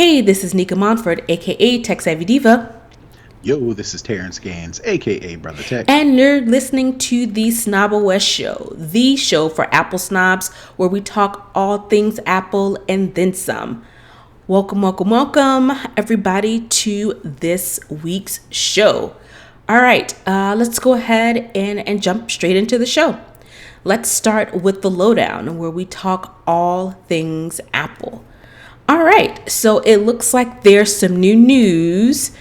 Hey, this is Nica Montford, aka Tech Savvy Diva, Yo, this is Terrance Gaines, aka Brother Tech. and you're listening to the Snobble West Show, the show for Apple snobs, where we talk all things Apple and then some. Welcome, welcome, welcome, everybody, to this week's show. All right, let's go ahead and jump straight into the show. Let's start with the lowdown, where we talk all things Apple. All right, so it looks like there's some new news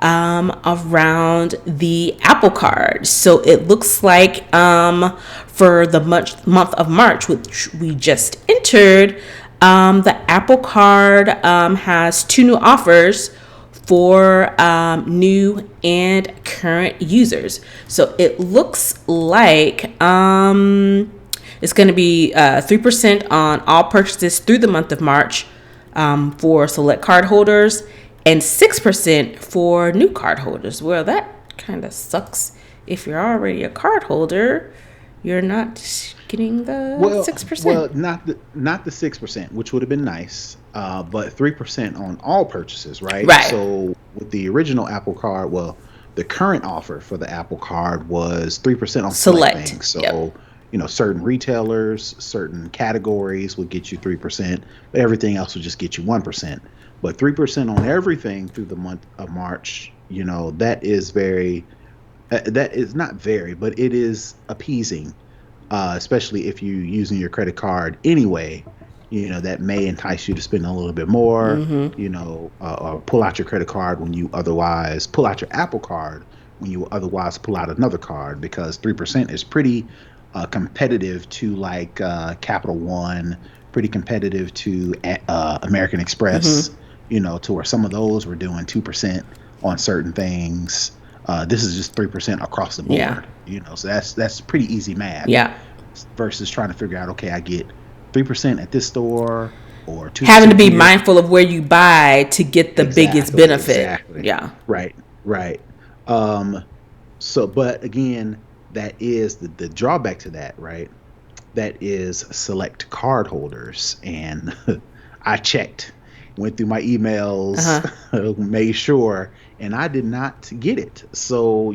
around the Apple Card. So it looks like for the month of March, which we just entered, the Apple Card has two new offers for new and current users. So it looks like it's going to be 3% on all purchases through the month of March for select card holders and 6% for new card holders. Well, that kind of sucks. If you're already a card holder, you're not getting the 6%. Well, not the 6%, which would have been nice, but 3% on all purchases, right? Right. So with the original Apple Card, well, the current offer for the Apple Card was 3% on select things. So Yep. certain retailers, certain categories would get you 3%, but everything else would just get you 1%. But 3% on everything through the month of March, that is that is not very, but it is appeasing, especially if you're using your credit card anyway. That may entice you to spend a little bit more, or pull out your credit card when you otherwise pull out your Apple Card when you otherwise pull out another card, because 3% is pretty competitive to like Capital One, pretty competitive to American Express, to where some of those were doing 2% on certain things. This is just 3% across the board. Yeah. So that's pretty easy math. Yeah. Versus trying to figure out, okay, I get 3% at this store or 2% Having to be here. mindful of where you buy to get the biggest benefit. Exactly. Yeah. Right. But again, that is the drawback to that, right? That is select card holders. And I checked, went through my emails, made sure, and I did not get it. So,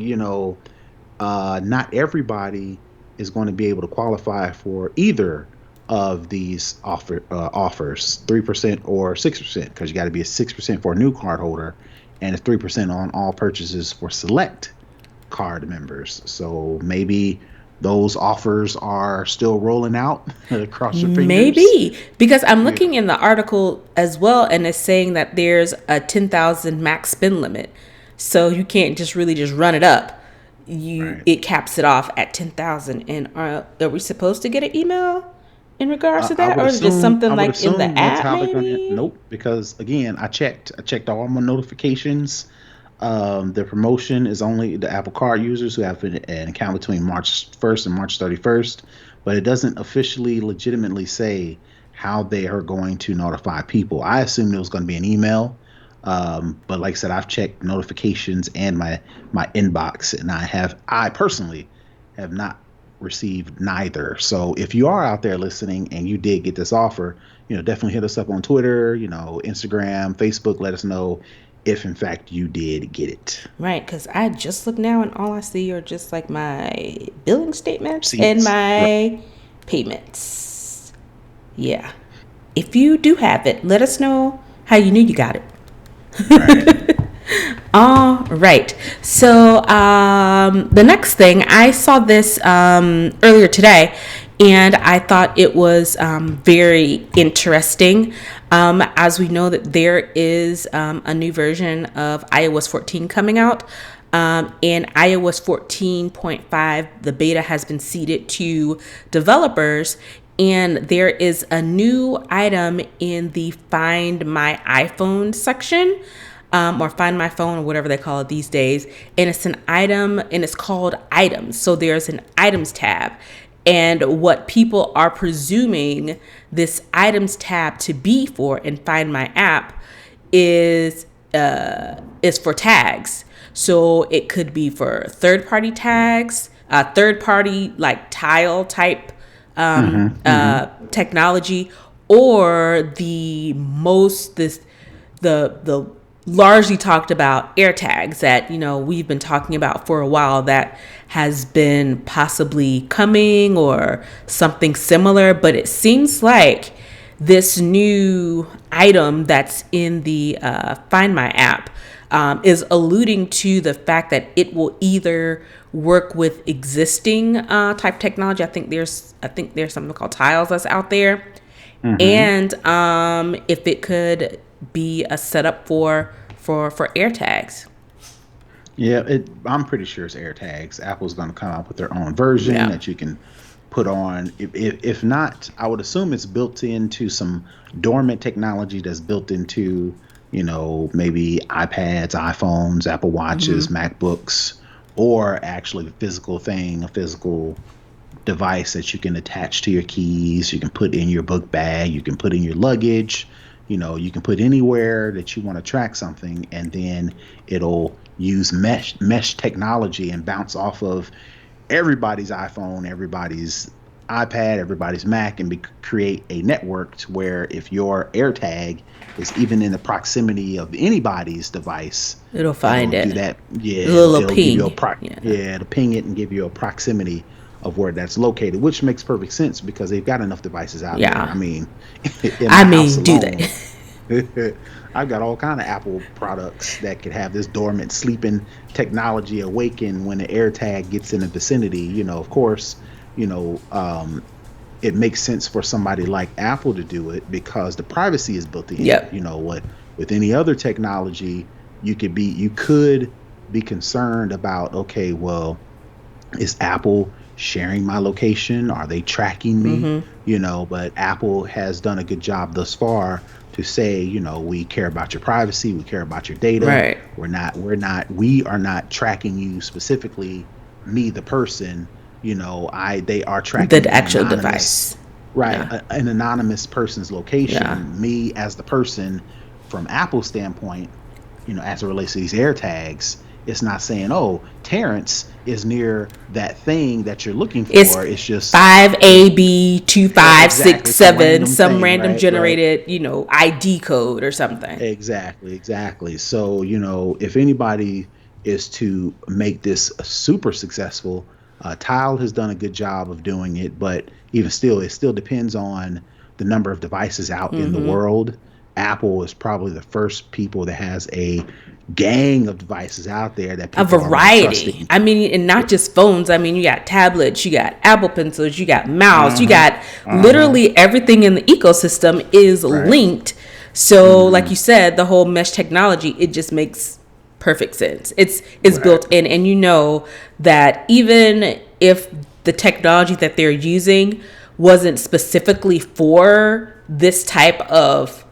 not everybody is going to be able to qualify for either of these offers, 3% or 6%, because you got to be a 6% for a new card holder and a 3% on all purchases for select card members. So maybe those offers are still rolling out. Cross your fingers. Maybe, because I'm looking in the article as well, and it's saying that there's a 10,000 max spend limit, so you can't just run it up. It caps it off at 10,000. And are we supposed to get an email in regards to that, or is it just something like in the app? Maybe? Nope, because again, I checked all my notifications. The promotion is only the Apple Card users who have an account between March 1st and March 31st, but it doesn't officially legitimately say how they are going to notify people. I assumed it was going to be an email, but like I said, I've checked notifications and my inbox, and I personally have not received neither. So if you are out there listening and you did get this offer, definitely hit us up on Twitter, Instagram, Facebook. Let us know if in fact you did get it. Right, because I just look now and all I see are just like my billing statements Receipts. And my payments. Yeah. If you do have it, let us know how you knew you got it. Right. All right. So the next thing, I saw this earlier today, and I thought it was very interesting. As we know that there is a new version of iOS 14 coming out. In iOS 14.5, the beta has been seeded to developers, and there is a new item in the Find My iPhone section, or Find My Phone, or whatever they call it these days. And it's an item, and it's called Items. So there's an Items tab. And what people are presuming this Items tab to be for in Find My app is for tags. So it could be for third-party tags, third-party like tile type technology, or the the largely talked about AirTags that, we've been talking about for a while, that has been possibly coming or something similar. But it seems like this new item that's in the Find My app is alluding to the fact that it will either work with existing type technology. I think there's something called Tiles that's out there, and if it could be a setup for AirTags. Yeah, I'm pretty sure it's AirTags. Apple's going to come out with their own version Yeah. that you can put on. If not, I would assume it's built into some dormant technology that's built into, maybe iPads, iPhones, Apple Watches, MacBooks, or actually a physical thing, a physical device that you can attach to your keys. You can put in your book bag. You can put in your luggage. You can put anywhere that you want to track something, and then it'll use mesh technology and bounce off of everybody's iPhone, everybody's iPad, everybody's Mac, and create a network to where if your AirTag is even in the proximity of anybody's device, It'll find do it. that. Yeah, A little it'll give you ping. yeah, it'll ping it and give you a proximity of where that's located, which makes perfect sense because they've got enough devices out there. Yeah. I mean, in my house Do alone, they? I've got all kind of Apple products that could have this dormant sleeping technology awaken when the AirTag gets in the vicinity. Of course, you know, um, it makes sense for somebody like Apple to do it because the privacy is built in. Yep. What with any other technology, you could be concerned about, okay, well, is Apple sharing my location? Are they tracking me? But Apple has done a good job thus far to say, we care about your privacy, we care about your data. Right. We are not tracking you specifically, me the person. They are tracking The an actual anonymous, device. right? Yeah. An anonymous person's location. Yeah. Me as the person, from Apple's standpoint, as it relates to these AirTags, it's not saying, oh, Terrance is near that thing that you're looking for. It's just 5AB2567, some thing, random right? Right. generated, ID code or something. Exactly. So, if anybody is to make this super successful, Tile has done a good job of doing it, but even still, it still depends on the number of devices out in the world. Apple is probably the first people that has a gang of devices out there that A people are really variety. trusting. I mean, and not just phones. I mean, you got tablets, you got Apple pencils, you got mouse, you got literally everything in the ecosystem is Right. linked. So, like you said, the whole mesh technology, it just makes perfect sense. It's Right. built in, and that even if the technology that they're using wasn't specifically for this type of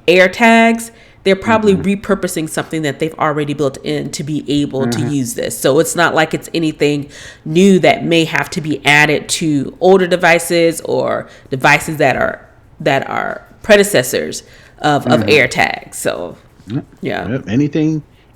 AirTags, they're probably repurposing something that they've already built in to be able to use this. So it's not like it's anything new that may have to be added to older devices or devices that are predecessors of AirTags. So yeah. Yep.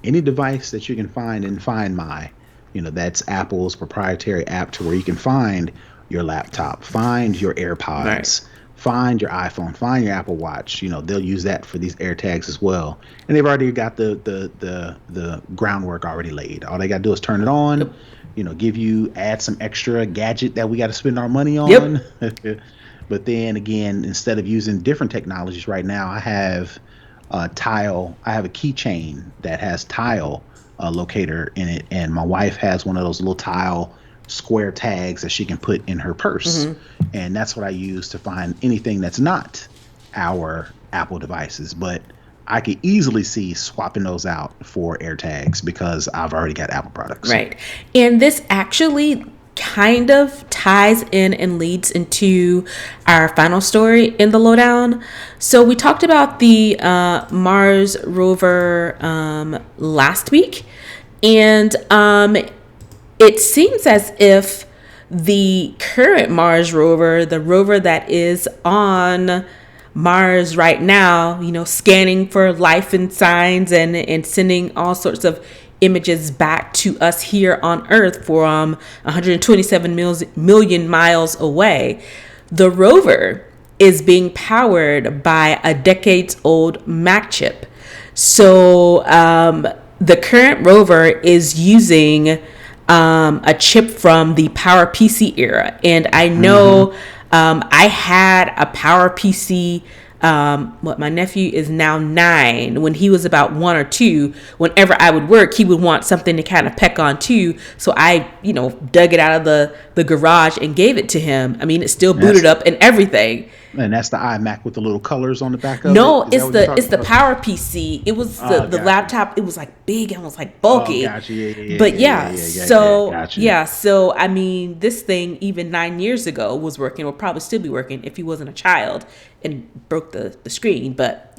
Any device that you can find in Find My, that's Apple's proprietary app to where you can find your laptop, find your AirPods, Right. find your iPhone, find your Apple Watch. They'll use that for these AirTags as well. And they've already got the groundwork already laid. All they got to do is turn it on, add some extra gadget that we got to spend our money on. Yep. But then again, instead of using different technologies right now, I have Tile. I have a keychain that has Tile locator in it, and my wife has one of those little Tile square tags that she can put in her purse, and that's what I use to find anything that's not our Apple devices. But I could easily see swapping those out for AirTags because I've already got Apple products. Right. And this actually kind of ties in and leads into our final story in the lowdown. So we talked about the Mars rover last week, and it seems as if the current Mars rover, the rover that is on Mars right now, scanning for life and signs and sending all sorts of images back to us here on Earth from 127 million miles away. The rover is being powered by a decades-old Mac chip. So the current rover is using a chip from the PowerPC era, and I know I had a PowerPC. What my nephew is now 9. When he was about 1 or 2, whenever I would work, he would want something to kind of peck on too. So I, dug it out of the garage and gave it to him. I mean, it's still booted up and everything. And that's the iMac with the little colors on the back of No, it? it's the Power PC. It was the laptop. It was like big and was like bulky. Oh, gotcha. So I mean, this thing even 9 years ago was working, or probably still be working if he wasn't a child and broke the screen. But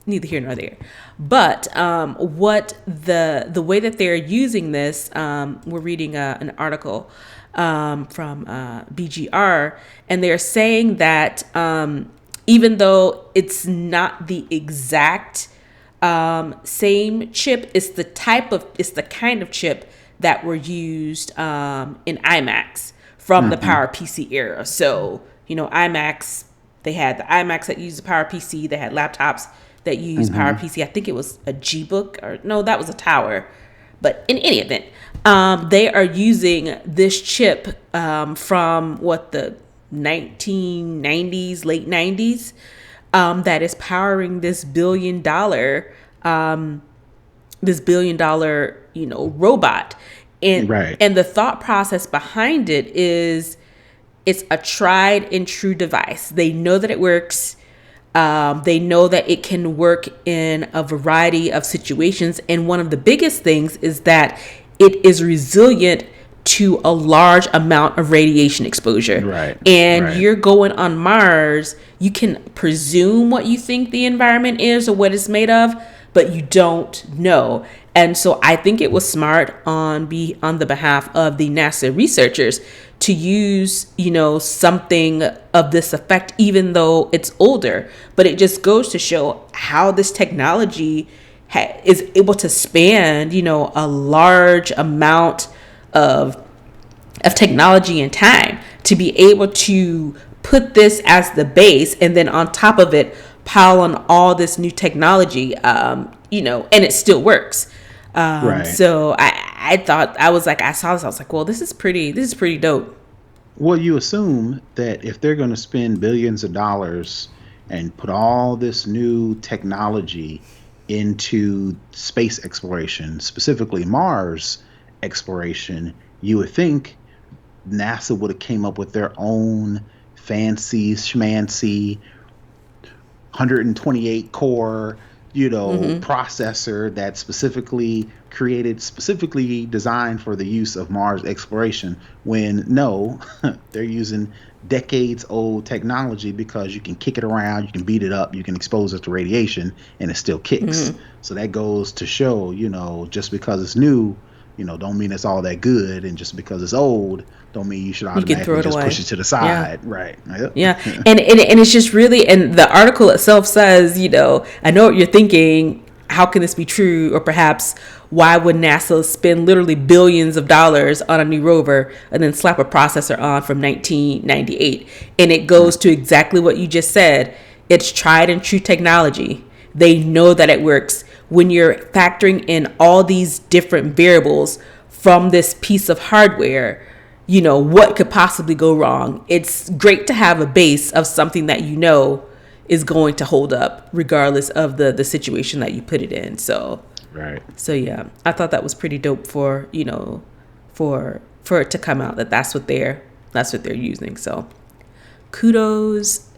neither here nor there. But what the way that they're using this, we're reading an article from BGR, and they're saying that even though it's not the exact same chip, it's the kind of chip that were used in iMacs from the PowerPC era. So iMacs, they had the iMacs that used the PowerPC. They had laptops that used PowerPC. I think it was a G-Book, or no, that was a Tower. But in any event, they are using this chip from the 1990s, late 90s, that is powering this $1 billion, robot. And the thought process behind it is it's a tried and true device. They know that it works. They know that it can work in a variety of situations. And one of the biggest things is that it is resilient to a large amount of radiation exposure. You're going on Mars, you can presume what you think the environment is or what it's made of, but you don't know. And so I think it was smart on the behalf of the NASA researchers to use, something of this effect, even though it's older. But it just goes to show how this technology is able to span, a large amount of technology and time to be able to put this as the base, and then on top of it, pile on all this new technology, and it still works. So I thought, I saw this, I was like, well, this is pretty dope. Well, you assume that if they're going to spend billions of dollars and put all this new technology into space exploration, specifically Mars exploration, you would think NASA would have came up with their own fancy schmancy 128 core processor that's specifically designed for the use of Mars exploration, when no, they're using decades old technology, because you can kick it around, you can beat it up, you can expose it to radiation, and it still kicks. So that goes to show, just because it's new, don't mean it's all that good, and just because it's old don't mean you should automatically just push it to the side. And it's just really, and the article itself says, I know what you're thinking, how can this be true? Or perhaps, why would NASA spend literally billions of dollars on a new rover and then slap a processor on from 1998? And it goes to exactly what you just said. It's tried and true technology. They know that it works. When you're factoring in all these different variables from this piece of hardware, what could possibly go wrong? It's great to have a base of something that is going to hold up regardless of the situation that you put it in. So yeah, I thought that was pretty dope for it to come out that's what they're using. So kudos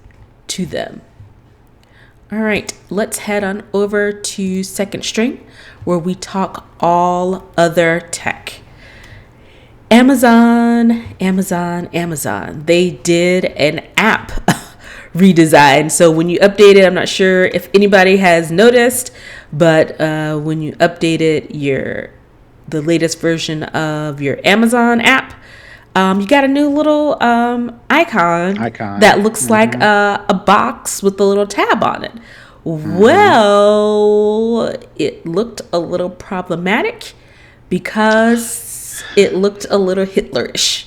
to them. All right, let's head on over to Second String, where we talk all other tech. Amazon. They did an app redesign. So when you update it, I'm not sure if anybody has noticed, but when you updated the latest version of your Amazon app, you got a new little icon that looks like a box with a little tab on it. Well, it looked a little problematic because it looked a little Hitlerish.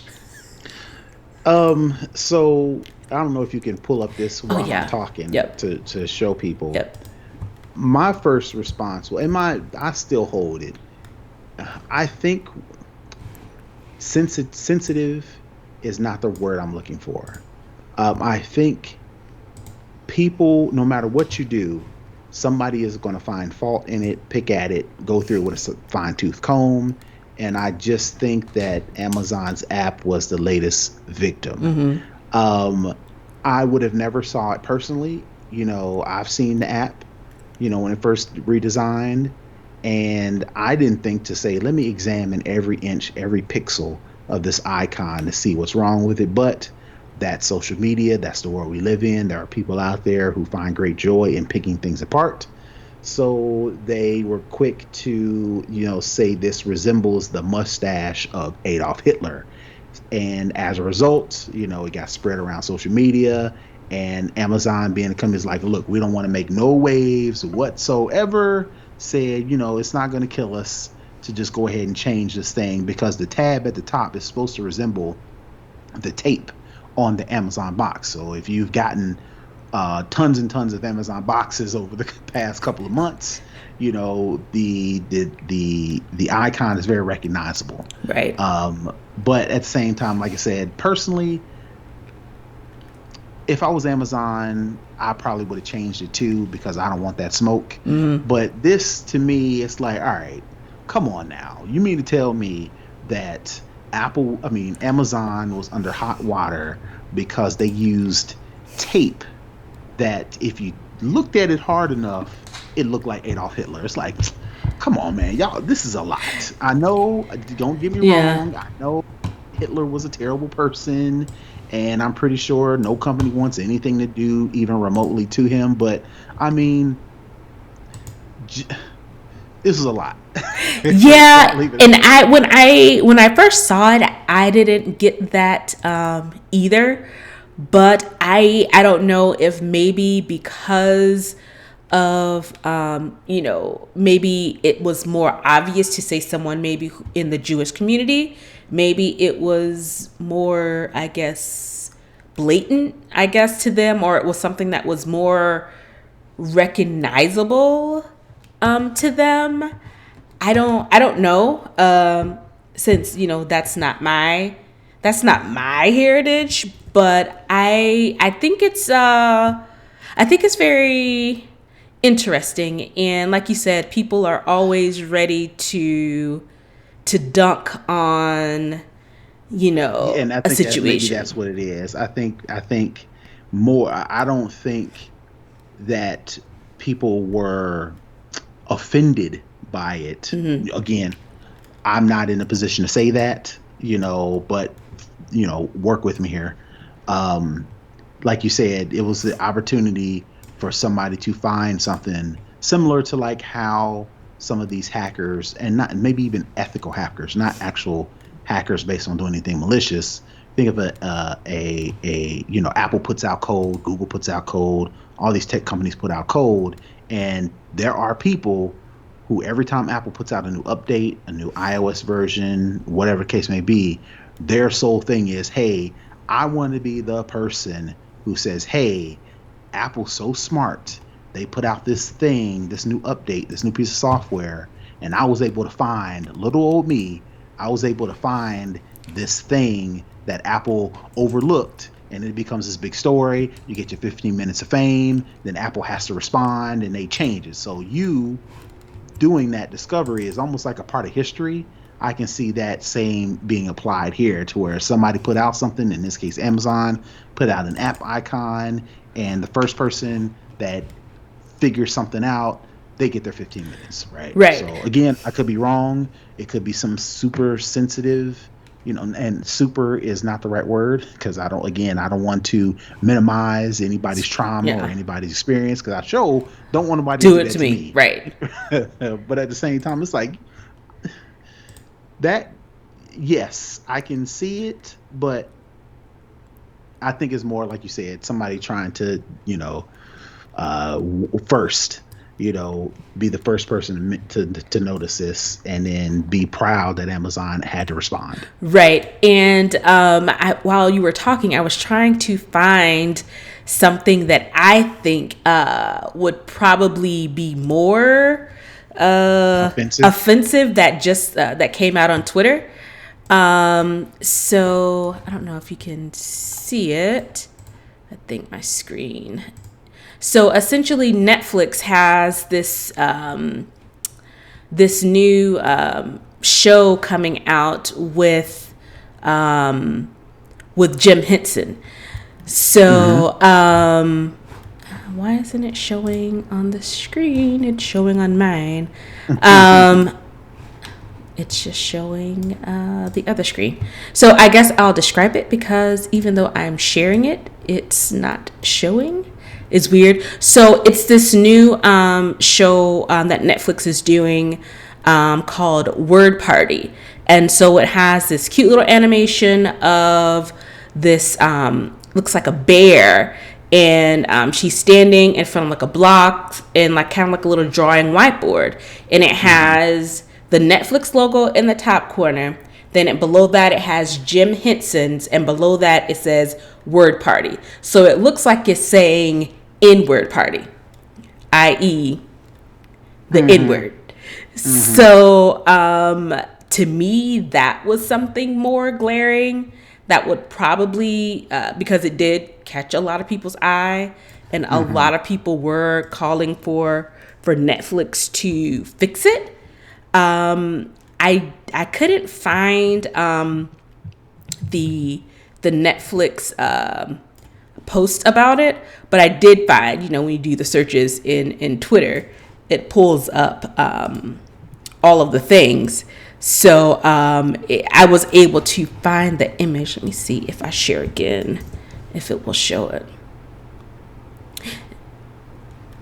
So I don't know if you can pull up this Oh while I'm yeah. talking Yep. to show people. Yep. My first response, well, I still hold it. I think sensitive is not the word I'm looking for. I think people, no matter what you do, somebody is going to find fault in it, pick at it, go through it with a fine tooth comb. And I just think that Amazon's app was the latest victim. Mm-hmm. Um, I would have never saw it personally. I've seen the app, when it first redesigned, and I didn't think to say, let me examine every inch, every pixel of this icon to see what's wrong with it. But that's social media. That's the world we live in. There are people out there who find great joy in picking things apart. So they were quick to, say this resembles the mustache of Adolf Hitler. And as a result, it got spread around social media, and Amazon being a company is like, look, we don't want to make no waves whatsoever. Said, it's not going to kill us to just go ahead and change this thing because the tab at the top is supposed to resemble the tape on the Amazon box. So if you've gotten tons and tons of Amazon boxes over the past couple of months, the icon is very recognizable. Right. But at the same time, like I said, personally, if I was Amazon, I probably would have changed it too because I don't want that smoke. Mm-hmm. But this to me, it's like, all right, come on now. You mean to tell me that Amazon was under hot water because they used tape that if you looked at it hard enough, it looked like Adolf Hitler. It's like, come on, man, y'all, this is a lot. I know, don't get me Yeah. wrong. I know Hitler was a terrible person, and I'm pretty sure no company wants anything to do even remotely to him. But I mean, j- this is a lot. So I'll Yeah, leave it at and that. when I first saw it, I didn't get that either. But I don't know if maybe because of maybe it was more obvious to say someone maybe in the Jewish community, maybe it was more, I guess, blatant, I guess, to them, or it was something that was more recognizable to them. I don't know, since that's not my heritage, but I think it's very interesting, and like you said, people are always ready to dunk on Yeah, and I a think that maybe situation. that's what it is. I think more. I don't think that people were offended by it. Again, I'm not in a position to say that, but work with me here. Um, like you said, it was the opportunity for somebody to find something similar to like how some of these hackers, and not maybe even ethical hackers, not actual hackers based on doing anything malicious. Think of Apple puts out code, Google puts out code, all these tech companies put out code, and there are people who every time Apple puts out a new update, a new iOS version, whatever the case may be, their sole thing is, hey, I want to be the person who says, hey, Apple's so smart. They put out this thing, this new update, this new piece of software, and I was able to find, little old me, I was able to find this thing that Apple overlooked. And it becomes this big story. You get your 15 minutes of fame, then Apple has to respond and they change it. So you doing that discovery is almost like a part of history. I can see that same being applied here to where somebody put out something, in this case, Amazon put out an app icon, and the first person that figures something out, they get their 15 minutes, right? Right. So again, I could be wrong. It could be some super sensitive, and super is not the right word because I don't want to minimize anybody's trauma or Yeah. anybody's experience because I don't want nobody to Do do it that to to me. me. Right. But at the same time, it's like that. Yes, I can see it, but I think it's more like you said, somebody trying to, first. be the first person to notice this, and then be proud that Amazon had to respond. Right. And while you were talking, I was trying to find something that I think would probably be more Offensive. offensive that came out on Twitter. So I don't know if you can see it. I think my screen. So essentially, Netflix has this new show coming out with Jim Henson. So why isn't it showing on the screen? It's showing on mine. It's just showing the other screen. So I guess I'll describe it, because even though I'm sharing it, it's not showing. It's weird. So it's this new show that Netflix is doing called Word Party. And so it has this cute little animation of this, looks like a bear. And she's standing in front of like a block and like kind of like a little drawing whiteboard. And it has the Netflix logo in the top corner. Then below that, it has Jim Henson's, and below that, it says Word Party. So it looks like it's saying N-word party, i.e., the N-word. So to me, that was something more glaring that would probably, because it did catch a lot of people's eye, and a lot of people were calling for Netflix to fix it. I couldn't find the Netflix post about it, but I did find, when you do the searches in Twitter, it pulls up all of the things. So I was able to find the image. Let me see if I share again, if it will show it.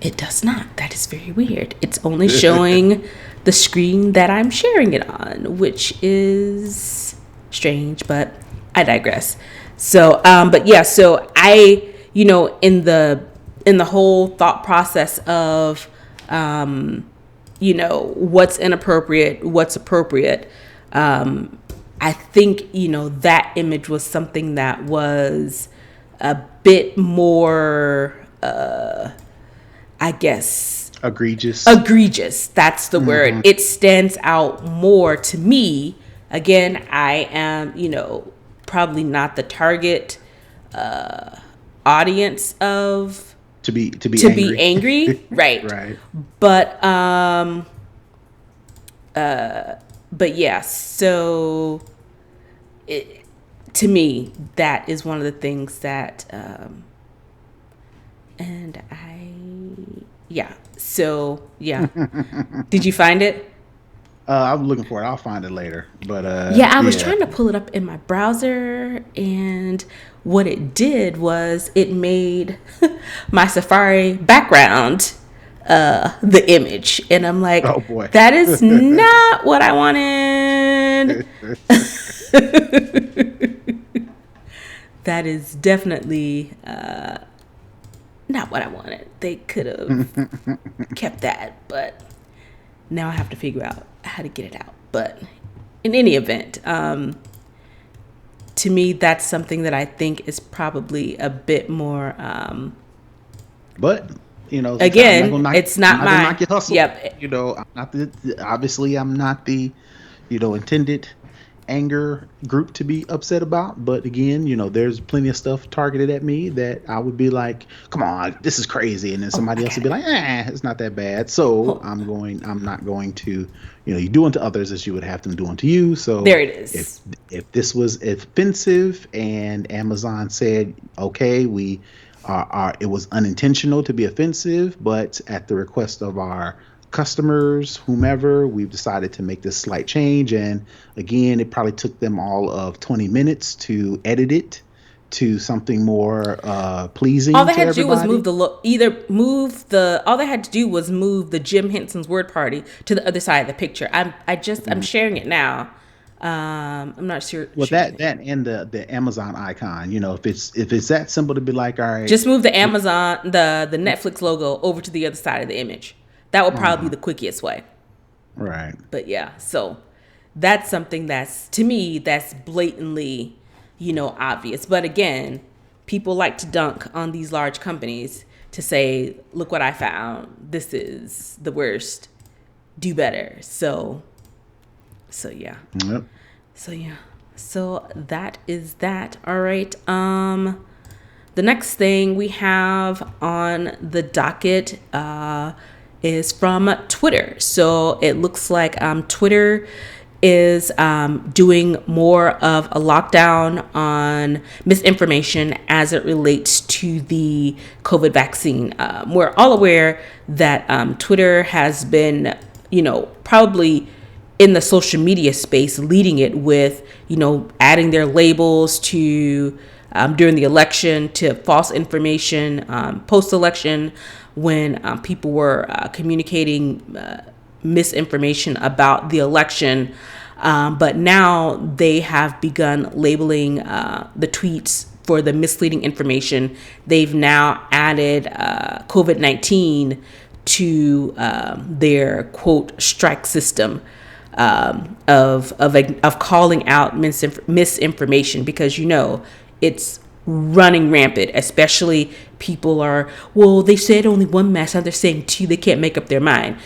It does not. That is very weird. It's only showing the screen that I'm sharing it on, which is strange, but I digress. So, but yeah, so I, in the whole thought process of, what's inappropriate, what's appropriate, I think, that image was something that was a bit more, I guess, Egregious. That's the word. It stands out more to me. Again, I am, probably not the target audience of to be angry. Right. Right. But yeah, so to me, that is one of the things that and so did you find it? I'm looking for it. I'll find it later. But I was trying to pull it up in my browser, and what it did was it made my Safari background the image, and I'm like, oh boy, that is not what I wanted. That is definitely not what I wanted. They could have kept that, but now I have to figure out how to get it out. But in any event, to me, that's something that I think is probably a bit more. But again, it's not my knock your hustle. Yep. I'm not obviously I'm not the intended anger group to be upset about, but again, there's plenty of stuff targeted at me that I would be like, come on, this is crazy, and then somebody else would be like, it's not that bad. So I'm not going to, you do unto others as you would have them do unto you. So there it is. If this was offensive and Amazon said, okay, we it was unintentional to be offensive, but at the request of our customers, whomever, we've decided to make this slight change. And again, it probably took them all of 20 minutes to edit it to something more pleasing. All they had to do was move all they had to do was move the Jim Henson's Word Party to the other side of the picture. I'm sharing it now. I'm not sure. Well, that and the Amazon icon, if it's that simple to be like, all right, just move the Amazon, the Netflix logo over to the other side of the image. That would probably be the quickest way. Right. But yeah, so that's something that's, to me, that's blatantly, obvious. But again, people like to dunk on these large companies to say, look what I found. This is the worst. Do better. So yeah. Yep. So yeah. So that is that. All right. The next thing we have on the docket is from Twitter. So it looks like Twitter is doing more of a lockdown on misinformation as it relates to the COVID vaccine. We're all aware that Twitter has been, probably in the social media space, leading it with, adding their labels to during the election to false information post-election when people were communicating misinformation about the election. But now they have begun labeling the tweets for the misleading information. They've now added COVID-19 to their quote strike system of calling out misinformation, because it's running rampant. Especially people are, well, they said only one mask, now they're saying two. They can't make up their mind.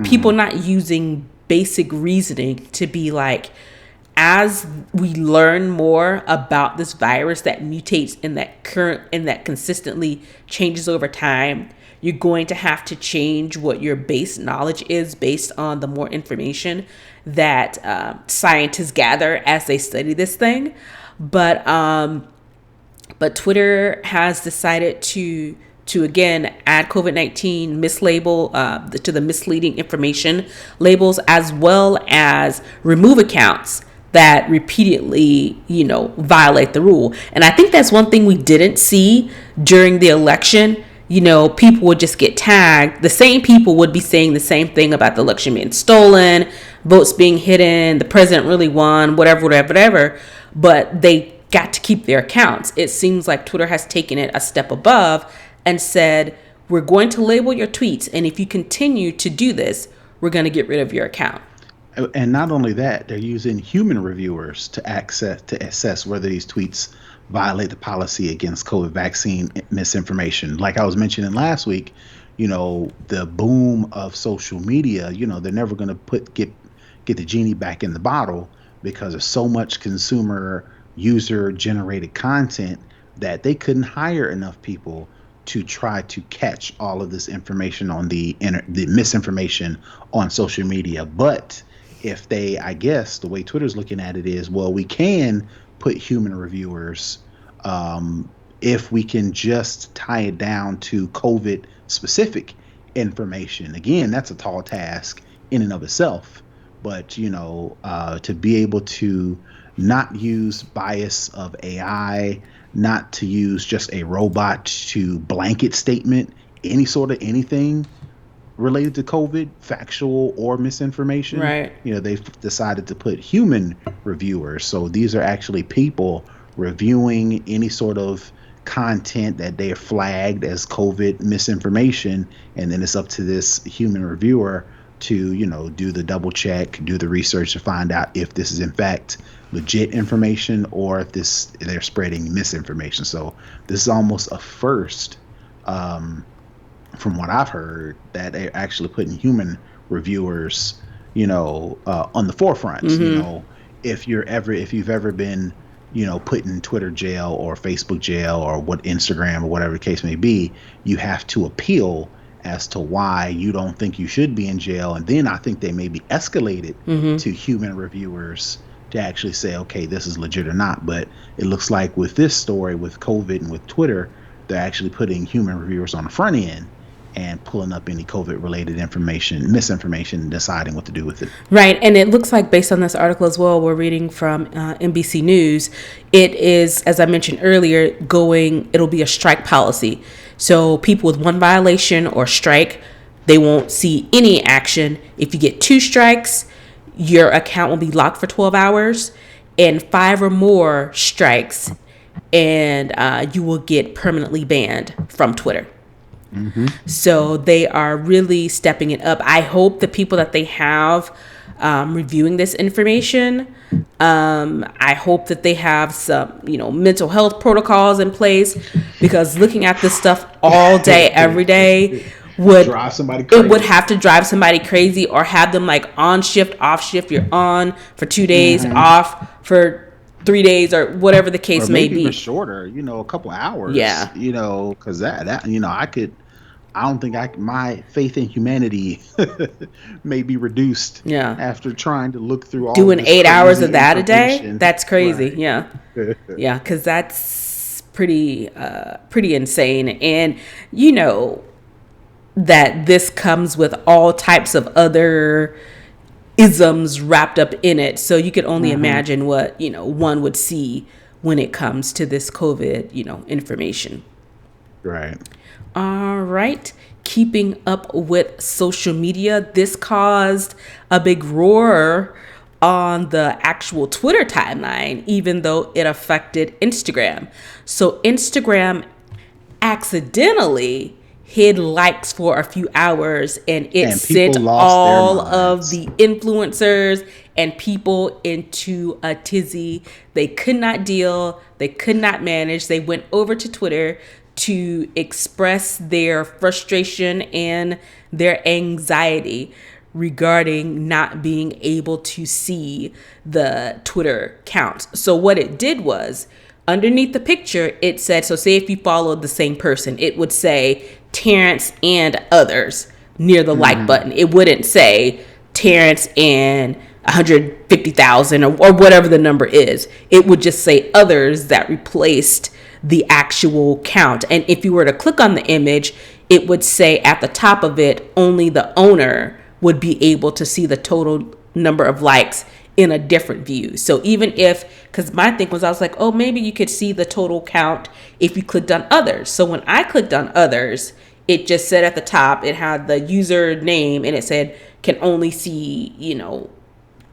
People not using basic reasoning to be like, as we learn more about this virus that mutates and that consistently changes over time, you're going to have to change what your base knowledge is based on the more information that scientists gather as they study this thing. But Twitter has decided to again add COVID-19 mislabel to the misleading information labels, as well as remove accounts that repeatedly, violate the rule. And I think that's one thing we didn't see during the election. People would just get tagged. The same people would be saying the same thing about the election being stolen, votes being hidden, the president really won, whatever. But they got to keep their accounts. It seems like Twitter has taken it a step above and said, we're going to label your tweets, and if you continue to do this, we're going to get rid of your account. And not only that, they're using human reviewers to assess whether these tweets violate the policy against COVID vaccine misinformation. Like I was mentioning last week, the boom of social media, they're never going to get the genie back in the bottle, because there's so much consumer user generated content that they couldn't hire enough people to try to catch all of this information on the misinformation on social media. But if I guess the way Twitter's looking at it is, well, we can put human reviewers if we can just tie it down to COVID specific information. Again, that's a tall task in and of itself. But, to be able to not use bias of AI, not to use just a robot to blanket statement any sort of anything related to COVID, factual or misinformation. Right. They've decided to put human reviewers. So these are actually people reviewing any sort of content that they are flagged as COVID misinformation, and then it's up to this human reviewer to do the double check, do the research to find out if this is in fact legit information or if they're spreading misinformation. So this is almost a first, from what I've heard, that they're actually putting human reviewers on the forefront. Mm-hmm. If you've ever been put in Twitter jail or Facebook jail or Instagram or whatever the case may be, you have to appeal as to why you don't think you should be in jail. And then I think they may be escalated to human reviewers to actually say, okay, this is legit or not. But it looks like with this story, with COVID and with Twitter, they're actually putting human reviewers on the front end and pulling up any COVID-related misinformation, and deciding what to do with it. Right, and it looks like, based on this article as well, we're reading from NBC News, it is, as I mentioned earlier, it'll be a strike policy. So people with one violation or strike, they won't see any action. If you get 2 strikes, your account will be locked for 12 hours, and 5 or more strikes, and you will get permanently banned from Twitter. So they are really stepping it up. I hope the people that they have reviewing this information, I hope that they have some, mental health protocols in place, because looking at this stuff all day, every day would Drive somebody it would crazy. have to drive somebody crazy, or have them like on shift, off shift. You're on for 2 days, off for 3 days, or whatever the Or case may maybe even be. shorter, a couple hours, Yeah. because that, I don't think my faith in humanity may be reduced Yeah. after trying to look through all of Doing this 8 hours of crazy that a day, information. that's crazy. Right. Yeah. Yeah, because that's pretty insane. And you know that this comes with all types of other isms wrapped up in it. So you could only imagine what, one would see when it comes to this COVID, information. Right. All right. Keeping up with social media, this caused a big roar on the actual Twitter timeline, even though it affected Instagram. So Instagram accidentally hid likes for a few hours, and it And people sent lost their all of minds. the influencers and people into a tizzy. They could not deal, they could not manage. They went over to Twitter to express their frustration and their anxiety regarding not being able to see the Twitter count. So what it did was, underneath the picture, it said, so say if you followed the same person, it would say Terrance and others near the like button. It wouldn't say Terrance and 150,000 or whatever the number is. It would just say others that replaced the actual count. And if you were to click on the image, it would say at the top of it, only the owner would be able to see the total number of likes in a different view. So even if, because my thing was, I was like, oh, maybe you could see the total count if you clicked on others. So when I clicked on others, it just said at the top, it had the user name and it said can only see,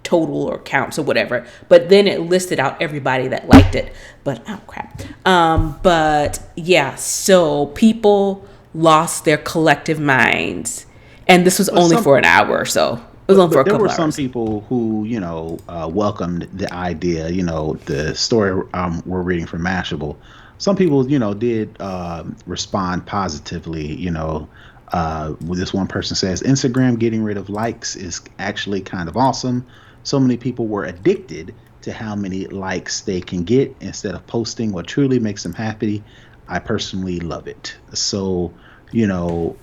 total or counts or whatever. But then it listed out everybody that liked it. But oh crap. But yeah, so people lost their collective minds. And this was But only some for an hour or so. It was But only for but a there couple were some hours. people who welcomed the idea. The story we're reading from Mashable. Some people did respond positively. With this one person says Instagram getting rid of likes is actually kind of awesome. So many people were addicted to how many likes they can get instead of posting what truly makes them happy. I personally love it. So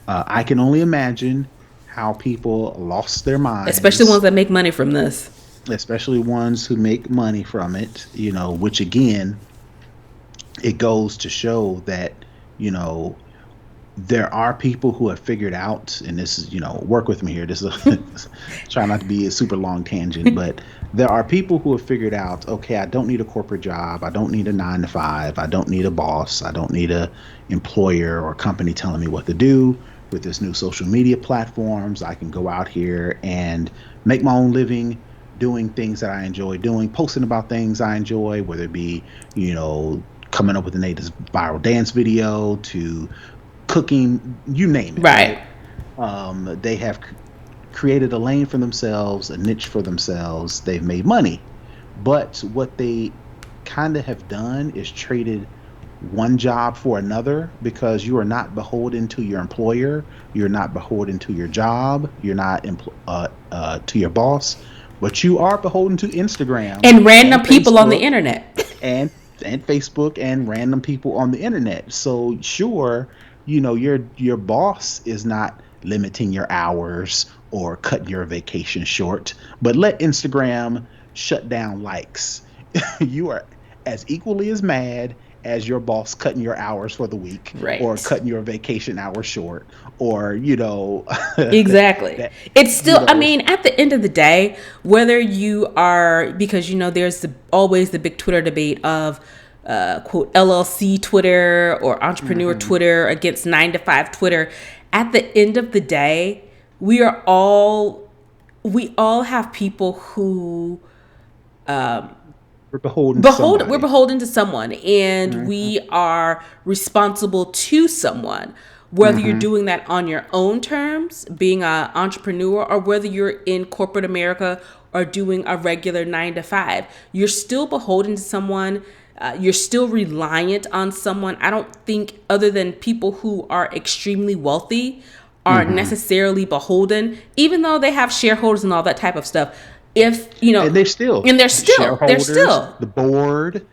I can only imagine how people lost their Especially ones minds, that make money from this. especially ones who make money from it, which again, it goes to show that, you know, there are people who have figured out, and this is, work with me here. This is try not to be a super long tangent, but there are people who have figured out, okay, I don't need a corporate job. I don't need a 9 to 5. I don't need a boss. I don't need a employer or company telling me what to do. With this new social media platforms, I can go out here and make my own living doing things that I enjoy doing, posting about things I enjoy, whether it be, coming up with the latest viral dance video to cooking, you name it, Right. right? They have created a lane for themselves, a niche for themselves. They've made money. But what they kind of have done is traded one job for another, because you are not beholden to your employer. You're not beholden to your job. You're not to your boss. But you are beholden to Instagram And random and people on the Facebook internet. and Facebook and random people on the internet. So sure, your boss is not limiting your hours or cutting your vacation short, but let Instagram shut down likes. You are as equally as mad as your boss cutting your hours for the week or Right. cutting your vacation hours short, or Exactly. that It's you still, I know mean, at the end of the day, whether you are, because, there's always the big Twitter debate of, quote, LLC Twitter or entrepreneur mhm, Twitter against 9 to 5 Twitter. At the end of the day, we are all, we all have people who we're beholden to we're somebody. beholden to someone, and Mhm. we are responsible to someone. whether you're doing that on your own terms, being an entrepreneur, or whether you're in corporate America or doing a regular 9 to 5, you're still beholden to someone. You're still reliant on someone. I don't think, other than people who are extremely wealthy, are necessarily beholden, even though they have shareholders and all that type of stuff. If you know, And they're shareholders, still the board,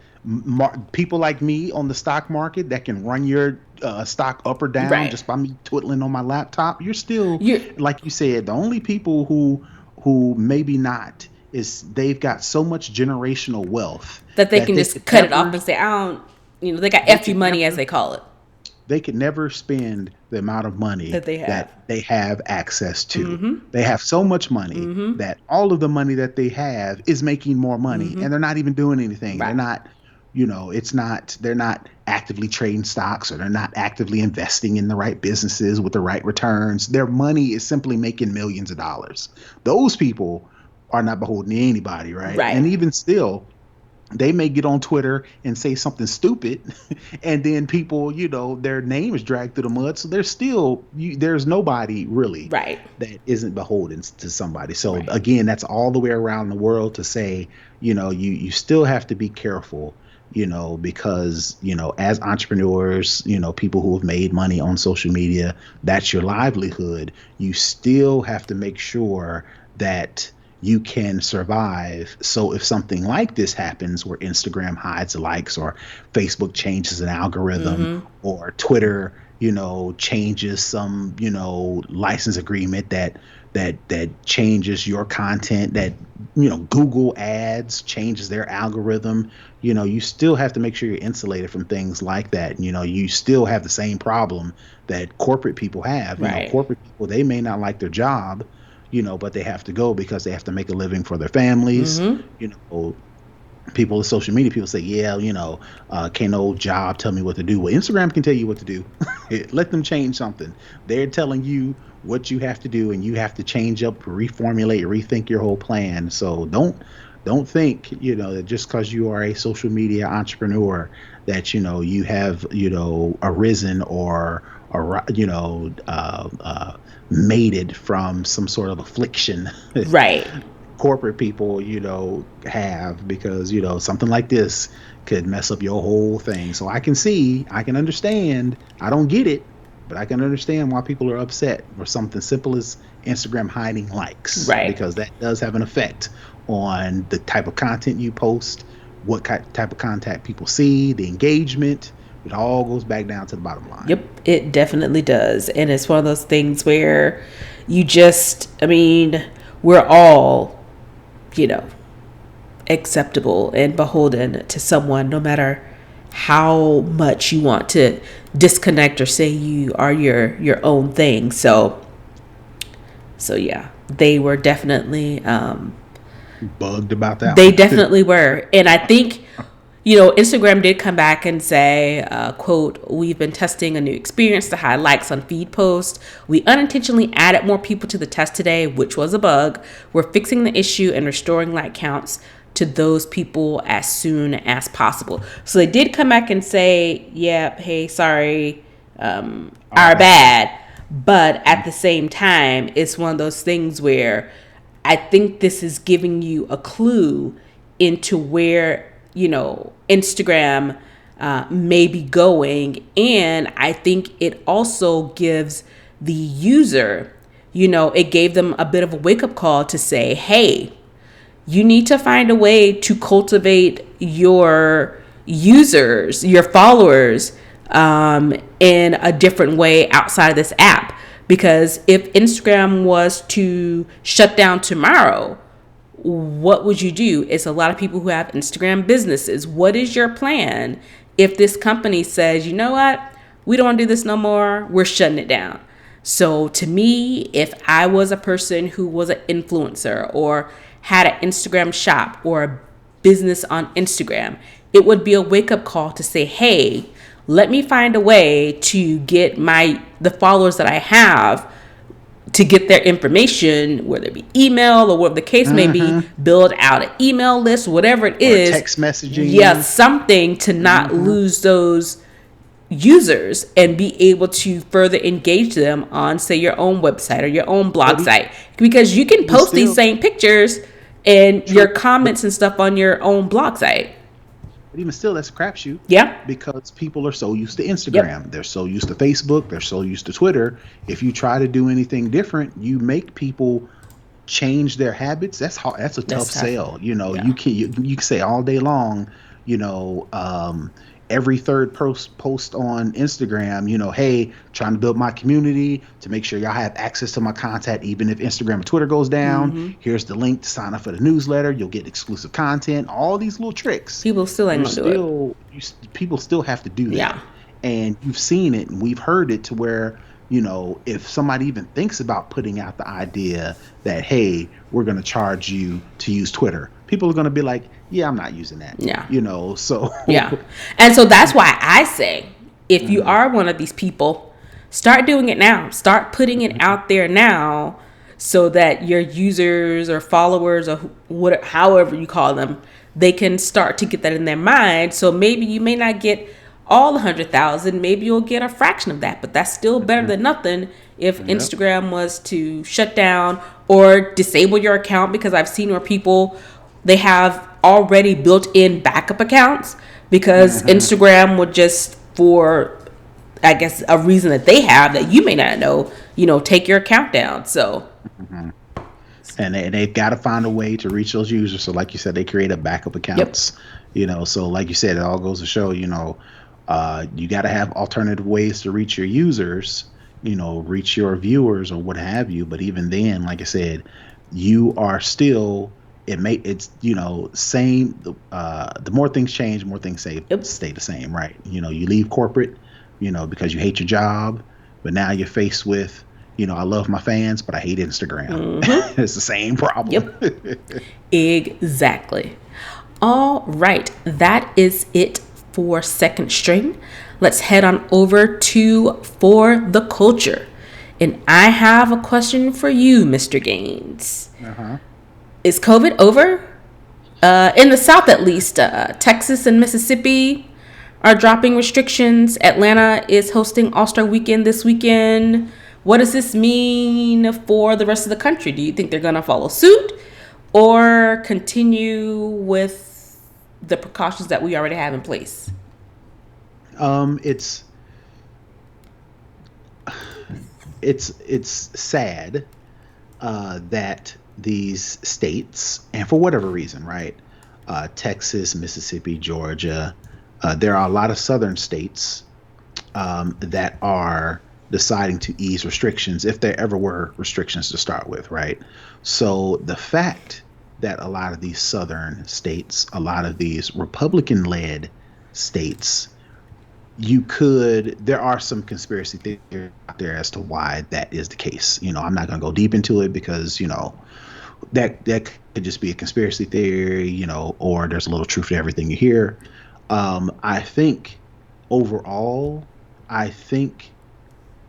people like me on the stock market that can run your stock up or down right. just by me twiddling on my laptop. You're still, You're like you said, the only people who maybe not is they've got so much generational wealth that they that can just cut it off and say, I don't. They got they FU could money, as never they call it, they could never spend the amount of money that they have. that they have access to. They have so much money that all of the money that they have is making more money, and they're not even doing anything. They're Right. not, they're not actively trading stocks, or they're not actively investing in the right businesses with the right returns. Their money is simply making millions of dollars. Those people are not beholden to anybody, right? Right. And even still, they may get on Twitter and say something stupid, and then people, their name is dragged through the mud. So there's nobody really Right. that isn't beholden to somebody. So Right. again, that's all the way around the world to say, you still have to be careful, because, as entrepreneurs, people who have made money on social media, that's your livelihood. You still have to make sure that you can survive. So if something like this happens, where Instagram hides likes, or Facebook changes an algorithm, or Twitter, changes some, license agreement that changes your content, that, Google Ads changes their algorithm, you still have to make sure you're insulated from things like that. You still have the same problem that corporate people have. Right. Corporate people, they may not like their job, but they have to go because they have to make a living for their families. People with social media, people say, yeah, can't no job tell me what to do. Well, Instagram can tell you what to do. Let them change something. They're telling you what you have to do, and you have to change up, reformulate, rethink your whole plan. So don't think, that just because you are a social media entrepreneur that, you have, arisen or mated from some sort of affliction. Right. Corporate people, have, because, something like this could mess up your whole thing. So I can understand. I don't get it, but I can understand why people are upset for something simple as Instagram hiding likes. Right. Because that does have an effect on the type of content you post, what type of contact people see, the engagement. It all goes back down to the bottom line. Yep, it definitely does. And it's one of those things where we're all, acceptable and beholden to someone, no matter how much you want to disconnect or say you are your own thing. So yeah, they were definitely bugged about that. They definitely were. And I think, Instagram did come back and say, quote, "We've been testing a new experience to hide likes on feed posts. We unintentionally added more people to the test today, which was a bug. We're fixing the issue and restoring like counts to those people as soon as possible." So they did come back and say, "Yeah, hey, sorry, our bad." But at the same time, it's one of those things where I think this is giving you a clue into where, Instagram may be going. And I think it also gives the user, it gave them a bit of a wake up call to say, hey, you need to find a way to cultivate your users, your followers, in a different way outside of this app. Because if Instagram was to shut down tomorrow, what would you do? It's a lot of people who have Instagram businesses. What is your plan if this company says, you know what, we don't want to do this no more, we're shutting it down? So to me, if I was a person who was an influencer or had an Instagram shop or a business on Instagram, it would be a wake-up call to say, hey, let me find a way to get the followers that I have to get their information, whether it be email or whatever the case may be, build out an email list, whatever it is. Or text messaging. Yeah, something to not lose those users and be able to further engage them on, say, your own website or your own blog But site, because you can even post these still, same pictures and your true. comments and stuff on your own blog site. But even still, that's a crapshoot Yeah. because people are so used to Yep. Instagram. They're so used to Facebook. They're so used to Twitter. If you try to do anything different, you make people change their habits. That's hard. That's a That's tough tough. sell. You know, Yeah. you can say all day long, you know, every third post on Instagram, you know, hey, trying to build my community to make sure y'all have access to my content, even if Instagram or Twitter goes down. Here's the link to sign up for the newsletter. You'll get exclusive content. All these little tricks. People still ain't You're gonna do it. still people still have to do that, Yeah. and you've seen it and we've heard it to where, you know, if somebody even thinks about putting out the idea that, hey, we're going to charge you to use Twitter, people are going to be like, yeah, I'm not using that, Yeah. you know. So Yeah. And so that's why I say, if you mhm, are one of these people, start doing it now. Start putting it mhm, out there now so that your users or followers or whatever, however you call them, they can start to get that in their mind. So maybe you may not get all 100,000, maybe you'll get a fraction of that, but that's still better mhm, than nothing if yep, Instagram was to shut down or disable your account, because I've seen where people, they have already built in backup accounts because mhm, Instagram would just, for I guess a reason that they have that you may not know, take your account down. So, mhm. And they've got to find a way to reach those users. So, like you said, they create backup yep. accounts. You know, so like you said, it all goes to show. You know, you got to have alternative ways to reach your users. You know, reach your viewers or what have you. But even then, like I said, you are still. It's you know same. The more things change, the more things Yep. stay the same, right? You know, you leave corporate, you know, because you hate your job, but now you're faced with, you know, I love my fans, but I hate Instagram. It's the same problem. Yep. Exactly. All right. That is it for second string. Let's head on over to For the Culture. And I have a question for you, Mr. Gaines. Uh-huh. Is COVID over? In the South, at least, Texas and Mississippi are dropping restrictions. Atlanta is hosting All-Star Weekend this weekend. What does this mean for the rest of the country? Do you think they're going to follow suit or continue with the precautions that we already have in place? It's it's sad that these states, and for whatever reason, right? Texas, Mississippi, Georgia, there are a lot of southern states that are deciding to ease restrictions if there ever were restrictions to start with, right? So the fact that a lot of these southern states, a lot of these Republican led states, there are some conspiracy theories out there as to why that is the case. You know, I'm not going to go deep into it because, you know, that could just be a conspiracy theory, you know, or there's a little truth to everything you hear. I think overall, I think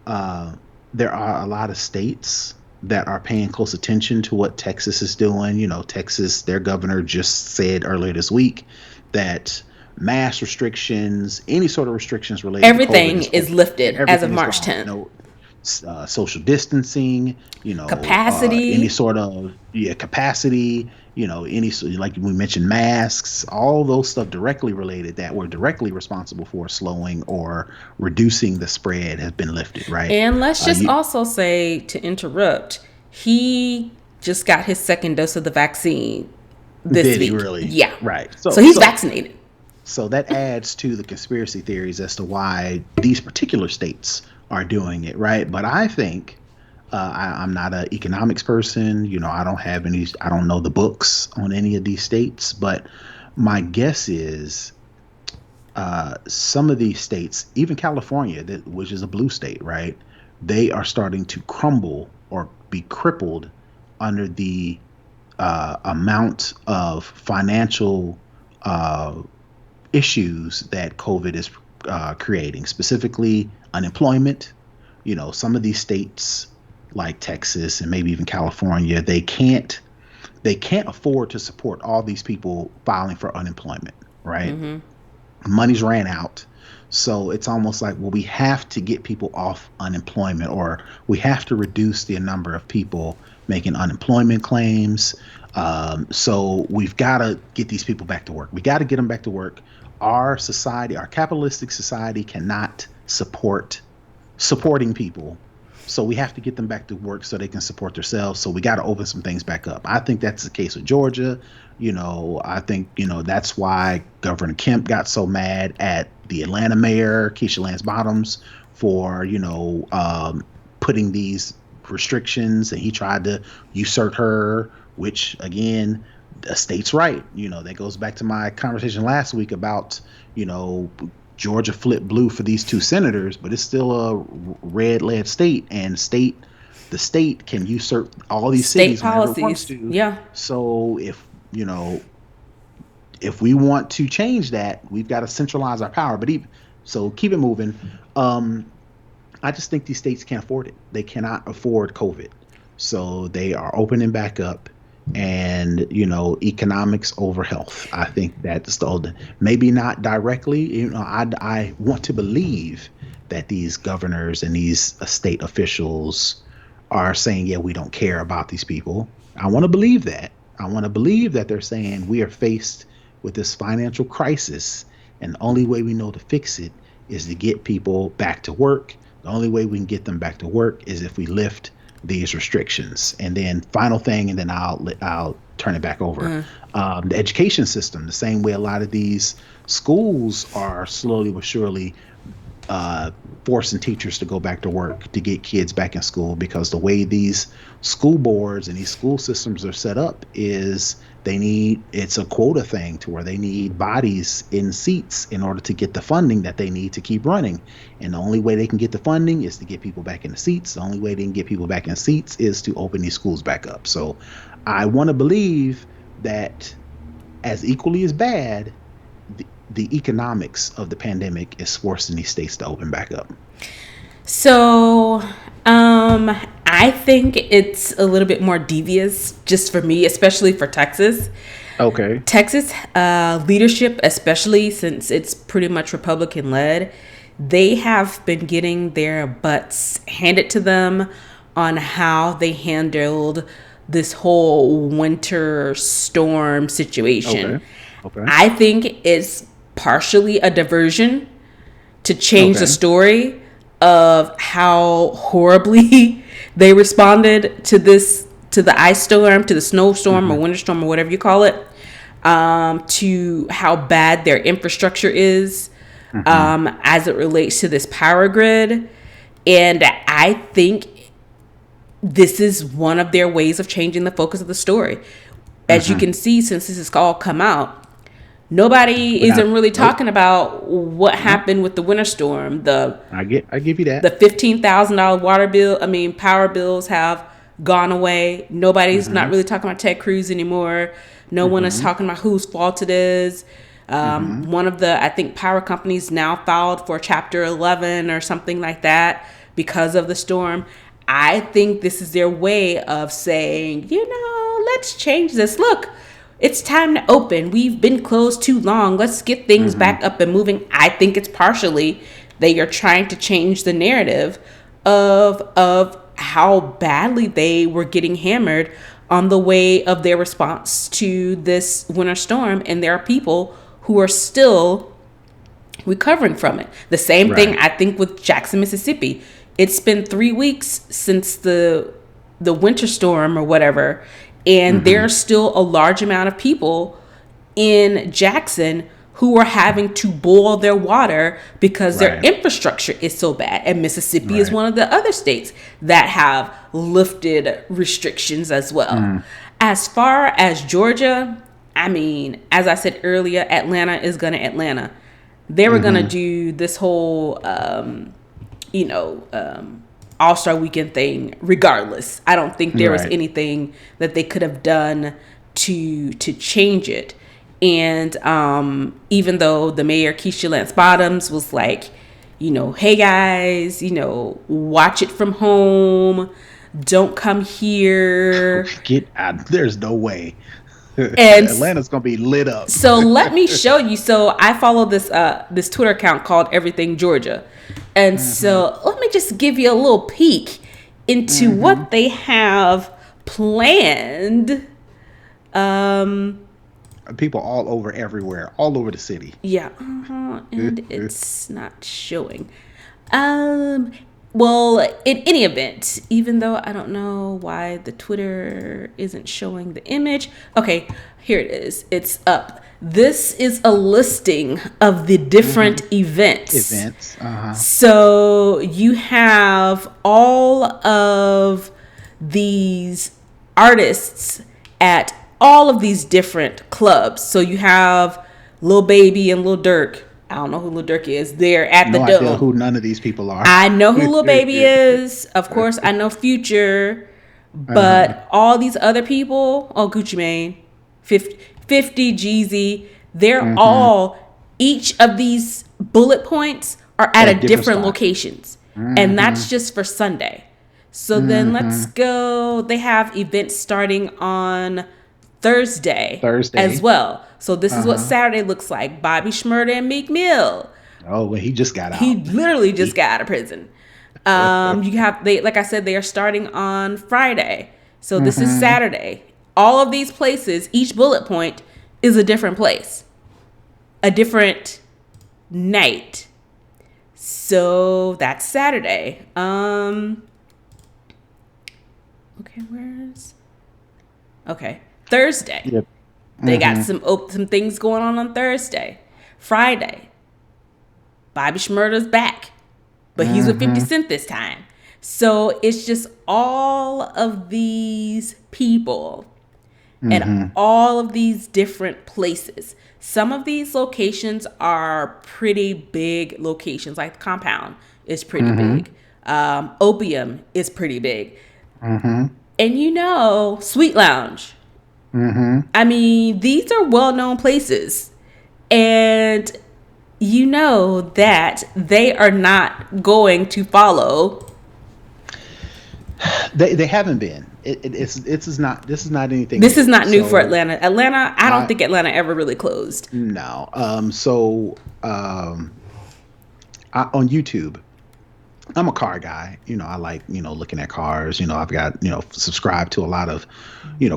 uh, there are a lot of states that are paying close attention to what Texas is doing. You know, Texas, their governor just said earlier this week that mass restrictions, any sort of restrictions related to COVID Everything is is over. lifted as of Everything is March gone. 10th. No social distancing, you know, any Capacity, sort of capacity, you know, like we mentioned, masks, all those stuff directly related that were directly responsible for slowing or reducing the spread has been lifted, right? and let's just You also say, to interrupt, he just got his second dose of the vaccine this did he week. really? Yeah. Right. So he's vaccinated. So that adds to the conspiracy theories as to why these particular states are doing it, right? But I think I'm not an economics person. You know, I don't know the books on any of these states, but my guess is some of these states, even California, which is a blue state, right? They are starting to crumble or be crippled under the amount of financial uh, issues that COVID is creating, specifically unemployment. You know, some of these states like Texas and maybe even California, they can't afford to support all these people filing for unemployment, right? Money's ran out. So it's almost like, well, we have to get people off unemployment, or we have to reduce the number of people making unemployment claims. So we've got to get these people back to work. We got to get them back to work. Our society, our capitalistic society, cannot supporting people. So we have to get them back to work so they can support themselves. So we got to open some things back up. I think that's the case with Georgia. I think, that's why Governor Kemp got so mad at the Atlanta mayor, Keisha Lance Bottoms, for, putting these restrictions, and he tried to usurp her, which again, the state's right. That goes back to my conversation last week about, you know, Georgia flipped blue for these two senators, but it's still a red-led state, and the state can usurp all these State cities whenever it wants policies. to. Yeah. So if we want to change that, we've got to centralize our power. But even so, keep it moving. I just think these states can't afford it. They cannot afford COVID, so they are opening back up. And economics over health. I think that's the maybe not directly. I want to believe that these governors and these state officials are saying, yeah, we don't care about these people. I want to believe that. I want to believe that they're saying we are faced with this financial crisis, and the only way we know to fix it is to get people back to work. The only way we can get them back to work is if we lift these restrictions. And then final thing, and then I'll turn it back over. The education system, the same way a lot of these schools are slowly but surely forcing teachers to go back to work to get kids back in school, because the way these school boards and these school systems are set up is it's a quota thing, to where they need bodies in seats in order to get the funding that they need to keep running. And the only way they can get the funding is to get people back in the seats. The only way they can get people back in seats is to open these schools back up. So I want to believe that, as equally as bad, the economics of the pandemic is forcing these states to open back up. So, I think it's a little bit more devious just for me, especially for Texas. Okay. Texas leadership, especially since it's pretty much Republican led, they have been getting their butts handed to them on how they handled this whole winter storm situation. Okay. I think it's partially a diversion to change the story of how horribly they responded to the ice storm, to the snowstorm, or winter storm, or whatever you call it, to how bad their infrastructure is, as it relates to this power grid. And I think this is one of their ways of changing the focus of the story. As you can see, since this has all come out, nobody isn't really talking about what happened with the winter storm. I give you that. The $15,000 power bills have gone away. Nobody's not really talking about Ted Cruz anymore. No one is talking about whose fault it is. One of the, I think, power companies now filed for Chapter 11 or something like that because of the storm. I think this is their way of saying, let's change this. Look, it's time to open. We've been closed too long. Let's get things back up and moving. I think it's partially they are trying to change the narrative of how badly they were getting hammered on the way of their response to this winter storm. And there are people who are still recovering from it. The same thing, I think, with Jackson, Mississippi. It's been 3 weeks since the winter storm or whatever. And there are still a large amount of people in Jackson who are having to boil their water because their infrastructure is so bad. And Mississippi is one of the other states that have lifted restrictions as well. As far as Georgia, as I said earlier, Atlanta is going to Atlanta. They were going to do this whole, All-Star Weekend thing regardless. I don't think there was anything that they could have done to change it. And even though the mayor, Keisha Lance Bottoms, was like, hey guys, watch it from home. Don't come here. Get out. There's no way. And Atlanta's gonna be lit up. so let me show you. So I follow this Twitter account called Everything Georgia, and Mm-hmm. so let me just give you a little peek into Mm-hmm. what they have planned. Um, People all over everywhere, all over the city. yeah, and it's not showing. Um, well, in any event, even though I don't know why the Twitter isn't showing the image. Okay, here it is. It's up. This is a listing of the Mm-hmm. different events. Events. Uh-huh. So you have all of these artists at all of these different clubs. So you have Lil Baby and Lil Durk. I don't know who Lil Durk is. They're at the No idea Dome. who none of these people are. I know who Lil Baby is. Of course, I know Future. Uh-huh. But all these other people, oh, Gucci Mane, 50 Jeezy, they're Mm-hmm. all, each of these bullet points are at a At different different spots. locations. And Mm-hmm. that's just for Sunday. So then let's Mm-hmm. go. They have events starting on Thursday as Thursday. well. So this is what Uh-huh. Saturday looks like. Bobby Shmurda and Meek Mill. Oh, well, he just got He out. literally just He, got out of prison. You have they like I said, they are starting on Friday. So this is mm-hmm. Saturday. All of these places, each bullet point is a different place, a different night. So that's Saturday. Okay, where's okay Thursday? Yep. They got Mm-hmm. some things going on Thursday. Friday, Bobby Shmurda's back, but he's with 50 Mm-hmm. Cent this time. So it's just all of these people at Mm-hmm. all of these different places. Some of these locations are pretty big locations, like the Compound is pretty Mm-hmm. big. Opium is pretty big. Mm-hmm. And Sweet Lounge. Mm-hmm. I mean, these are well known places. And you know that they are not going to follow. They haven't been. This is not anything This is new. not new for So Atlanta. Atlanta, I don't I think Atlanta ever really closed. no. On YouTube, I'm a car guy. I like, looking at cars. I've got, subscribed to a lot of,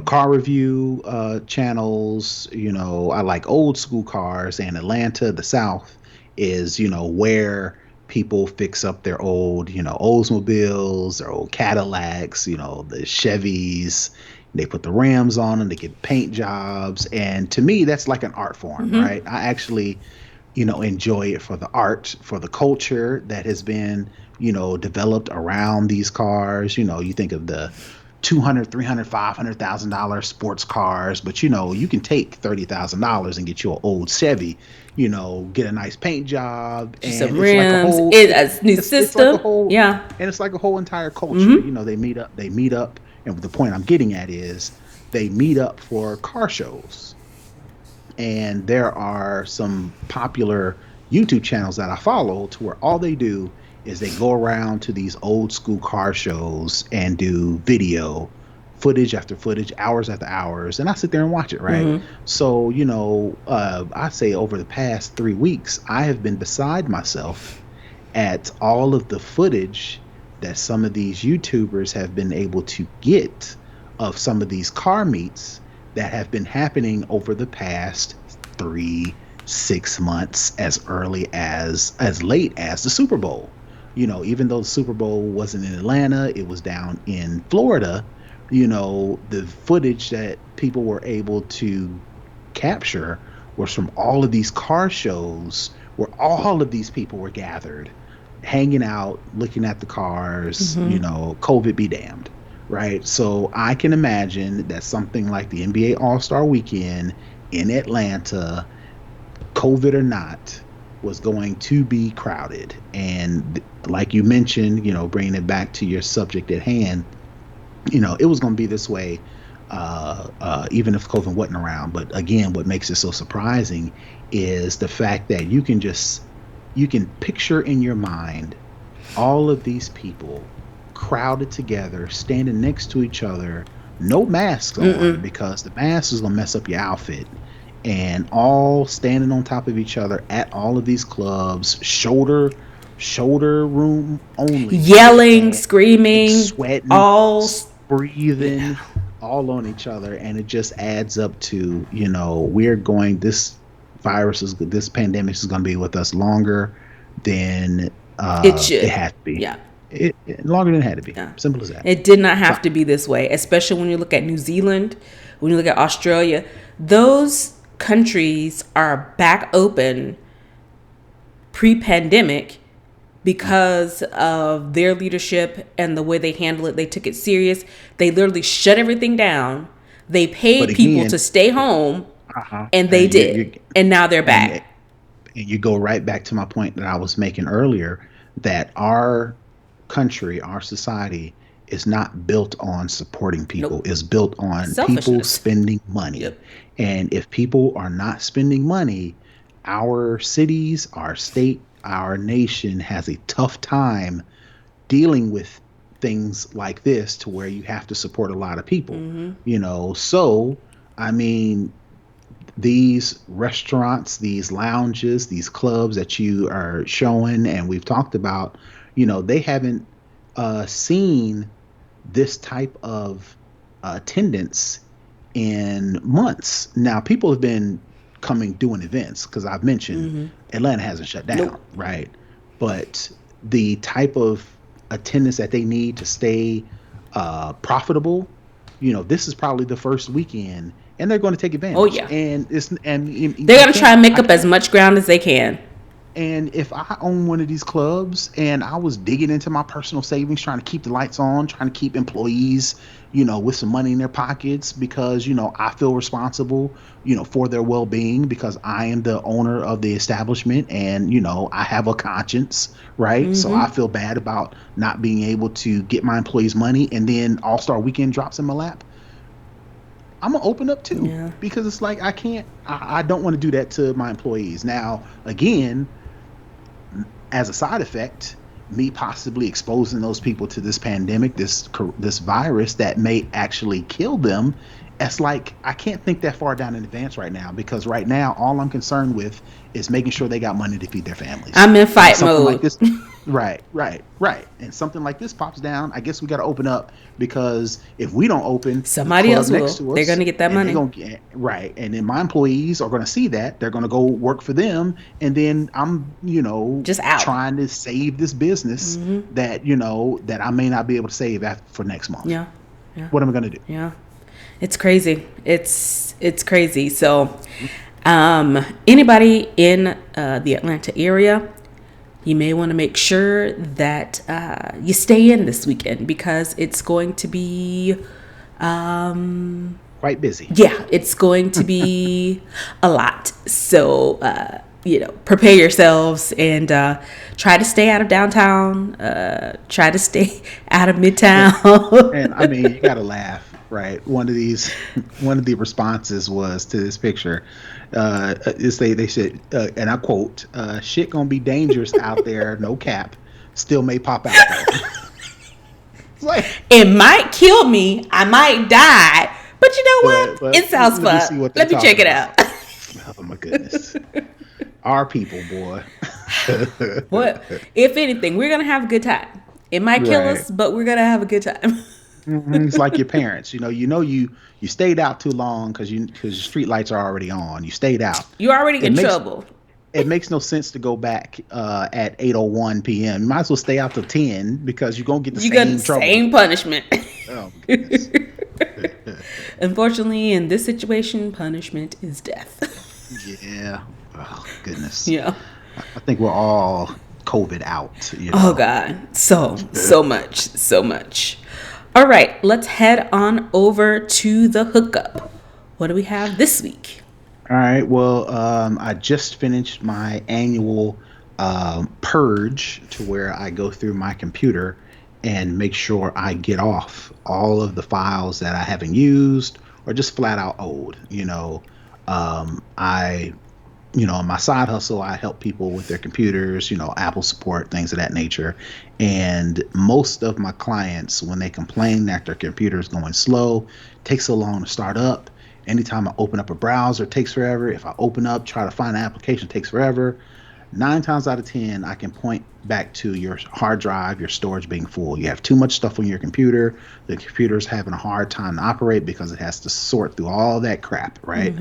car review channels. I like old school cars, and Atlanta, the South, is, where people fix up their old, Oldsmobiles, their old Cadillacs, the Chevys. They put the rims on them, they get paint jobs. And to me, that's like an art form, right? I actually enjoy it for the art, for the culture that has been, developed around these cars. You think of the 200, 300, $500,000 sports cars, but you can take $30,000 and get you an old Chevy, get a nice paint job, Just and some it's like a rims, whole, a new it's like a system. whole, Yeah. and it's like a whole entire culture. They meet up, and the point I'm getting at is they meet up for car shows. And there are some popular YouTube channels that I follow to where all they do is they go around to these old school car shows and do video footage after footage, hours after hours, and I sit there and watch it, right? So, I say over the past 3 weeks, I have been beside myself at all of the footage that some of these YouTubers have been able to get of some of these car meets that have been happening over the past 3, 6 months, as late as the Super Bowl. Even though the Super Bowl wasn't in Atlanta, it was down in Florida. The footage that people were able to capture was from all of these car shows where all of these people were gathered, hanging out, looking at the cars. COVID be damned, right? So I can imagine that something like the NBA All-Star Weekend in Atlanta, COVID or not, was going to be crowded. And like you mentioned, bringing it back to your subject at hand, it was going to be this way, even if COVID wasn't around. But again, what makes it so surprising is the fact that you can picture in your mind all of these people crowded together, standing next to each other, no masks on because the mask is gonna mess up your outfit. And all standing on top of each other at all of these clubs, shoulder room only, Yelling, and screaming, sweating, all. Yeah. breathing, all on each other, and it just adds up to, we're going this pandemic is going to be with us longer than It it should. had to be. Yeah. Longer than it had to be. Yeah. Simple as that. It did not So, have to be this way, especially when you look at New Zealand, when you look at Australia. Those countries are back open pre-pandemic because of their leadership and the way they handle it. They took it serious. They literally shut everything down. They but paid people to again, stay home, and they and did. And now they're and back. and you go right back to my point that I was making earlier, that our country, our society is not built on supporting people. Nope. It's built on people Selfishness. spending money. Yep. And if people are not spending money, our cities, our state, our nation has a tough time dealing with things like this to where you have to support a lot of people. So I mean, these restaurants, these lounges, these clubs that you are showing and we've talked about, they haven't seen this type of attendance in months. Now, people have been coming doing events because I've mentioned Atlanta hasn't shut down, Nope. right? But the type of attendance that they need to stay profitable, this is probably the first weekend, and they're going to take Oh advantage. yeah. And They're I gonna try can't, and make I up as can't. much ground as they can. And if I own one of these clubs and I was digging into my personal savings, trying to keep the lights on, trying to keep employees, with some money in their pockets because, I feel responsible, for their well being because I am the owner of the establishment and, I have a conscience, right? So I feel bad about not being able to get my employees money and then All Star Weekend drops in my lap. I'm gonna open up too Yeah. because it's like I don't want to do that to my employees. Now, again, as a side effect, me possibly exposing those people to this pandemic, this virus that may actually kill them. It's like I can't think that far down in advance right now because right now all I'm concerned with is making sure they got money to feed their families. I'm in And fight something like mode. this, right. And something like this pops down. I guess we got to open up because if we don't open, the Somebody club else next will. to They're us gonna get that and they're money. gonna get right, and then my employees are gonna see that they're gonna go work for them, and then I'm Just out. trying to save this business that I may not be able to save for next month. Yeah. Yeah. What am I gonna do? Yeah. It's crazy. It's crazy. So, anybody in the Atlanta area, you may want to make sure that you stay in this weekend because it's going to be, Quite busy. yeah, it's going to be a lot. So, prepare yourselves and try to stay out of downtown. Try to stay out of And, Midtown. and I mean, you gotta laugh, right? One of the responses was to this picture. Is they said, and I quote, "Shit gonna be dangerous out there, no cap. Still may pop out though." It's like, It might kill me. I might die. But you know what? but It sounds let me fun. see what they're Let me check talking it about. out. Oh my goodness, our people, boy. What? If anything, we're gonna have a good time. It might kill Right. us, but we're gonna have a good time. It's like your parents. You stayed out too long because your street lights are already on. You stayed out. You're already It in makes trouble. it makes no sense to go back at 8:01 p.m. You might as well stay out till 10 because you're gonna get the You got the same trouble. same punishment. Oh my goodness. Unfortunately, in this situation, punishment is death. Yeah. Oh goodness. Yeah. I think we're all COVID out. Oh God. So much. So much. All right, let's head on over to the hookup. What do we have this week? All right. Well, I just finished my annual purge to where I go through my computer and make sure I get off all of the files that I haven't used or just flat out old. I my side hustle, I help people with their computers, Apple support, things of that nature. And most of my clients, when they complain that their computer is going slow, takes so long to start up. Anytime I open up a browser, it takes forever. If I open up, try to find an application, it takes forever. 9 times out of 10, I can point back to your hard drive, your storage being full. You have too much stuff on your computer. The computer's having a hard time to operate because it has to sort through all that crap, right?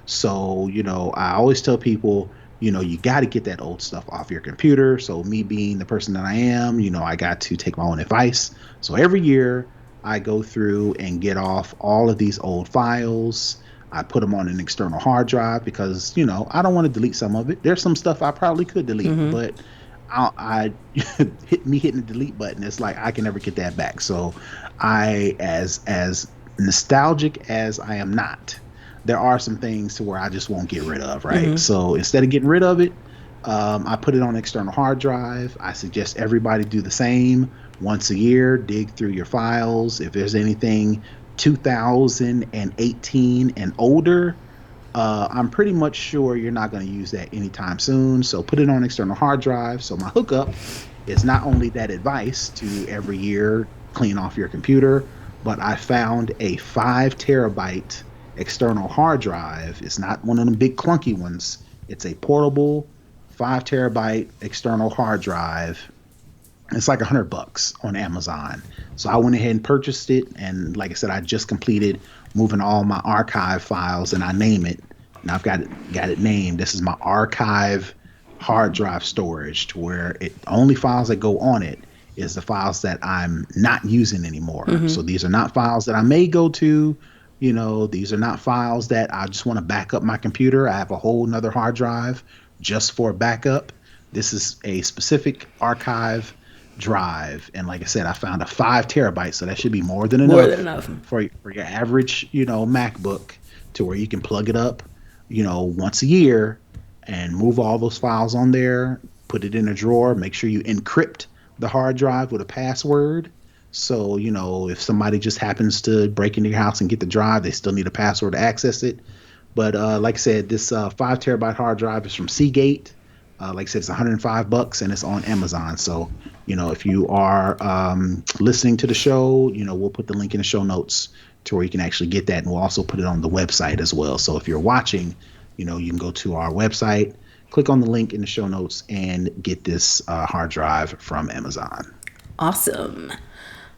So, I always tell people, you got to get that old stuff off your computer. So, me being the person that I am, I got to take my own advice. So, every year I go through and get off all of these old files. I put them on an external hard drive because, I don't want to delete some of it. There's some stuff I probably could delete, but I hitting the delete button. It's like I can never get that back. So as nostalgic as I am not, there are some things to where I just won't get rid of, right? So instead of getting rid of it, I put it on an external hard drive. I suggest everybody do the same once a year. Dig through your files. If there's anything 2018 and older, I'm pretty much sure you're not going to use that anytime soon. So put it on external hard drive. So my hookup is not only that advice to every year clean off your computer, but I found a 5 terabyte external hard drive. It's not one of them big clunky ones. It's a portable 5 terabyte external hard drive. It's like $100 on Amazon. So I went ahead and purchased it, and like I said, I just completed moving all my archive files, and I name it. And I've got it named. This is my archive hard drive storage, to where it only files that go on it is the files that I'm not using anymore. So these are not files that I may go to. These are not files that I just want to back up my computer. I have a whole nother hard drive just for backup. This is a specific archive drive, and like I said, I found a 5 terabyte, so that should be more than enough for your average MacBook, to where you can plug it up once a year and move all those files on there, put it in a drawer, make sure you encrypt the hard drive with a password. So if somebody just happens to break into your house and get the drive, they still need a password to access it. But like I said, this 5 terabyte hard drive is from Seagate. Like I said, it's $105 and it's on Amazon. So, if you are listening to the show, we'll put the link in the show notes to where you can actually get that. And we'll also put it on the website as well. So if you're watching, you can go to our website, click on the link in the show notes, and get this hard drive from Amazon. Awesome.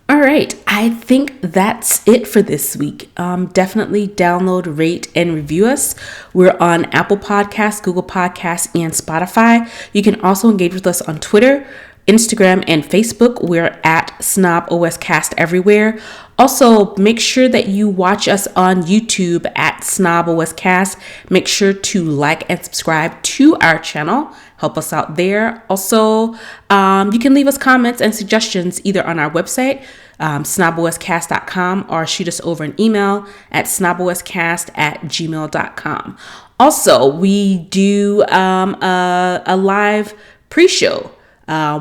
All right. I think that's it for this week. Definitely download, rate, and review us. We're on Apple Podcasts, Google Podcasts, and Spotify. You can also engage with us on Twitter, Instagram, and Facebook. We're at SnobOScast everywhere. Also, make sure that you watch us on YouTube at SnobOScast. Make sure to like and subscribe to our channel. Help us out there. Also, you can leave us comments and suggestions either on our website, snoboscast.com, or shoot us over an email at snoboscast@gmail.com. Also, we do a live pre-show.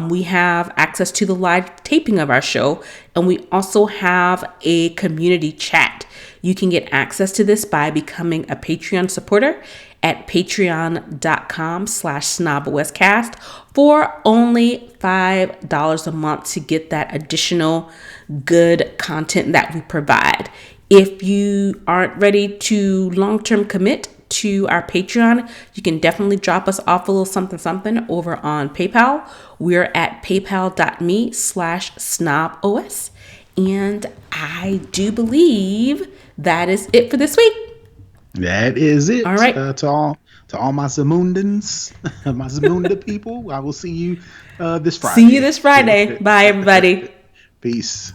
We have access to the live taping of our show, and we also have a community chat. You can get access to this by becoming a Patreon supporter at patreon.com/snoboscast for only $5 a month to get that additional good content that we provide. If you aren't ready to long-term commit to our Patreon, you can definitely drop us off a little something over on PayPal. We're at paypal.me/snobos. And I do believe that is it for this week. That is it. All right. To all my Zamundans, my Zamunda people, I will see you this Friday. See you this Friday. Bye, everybody. Peace.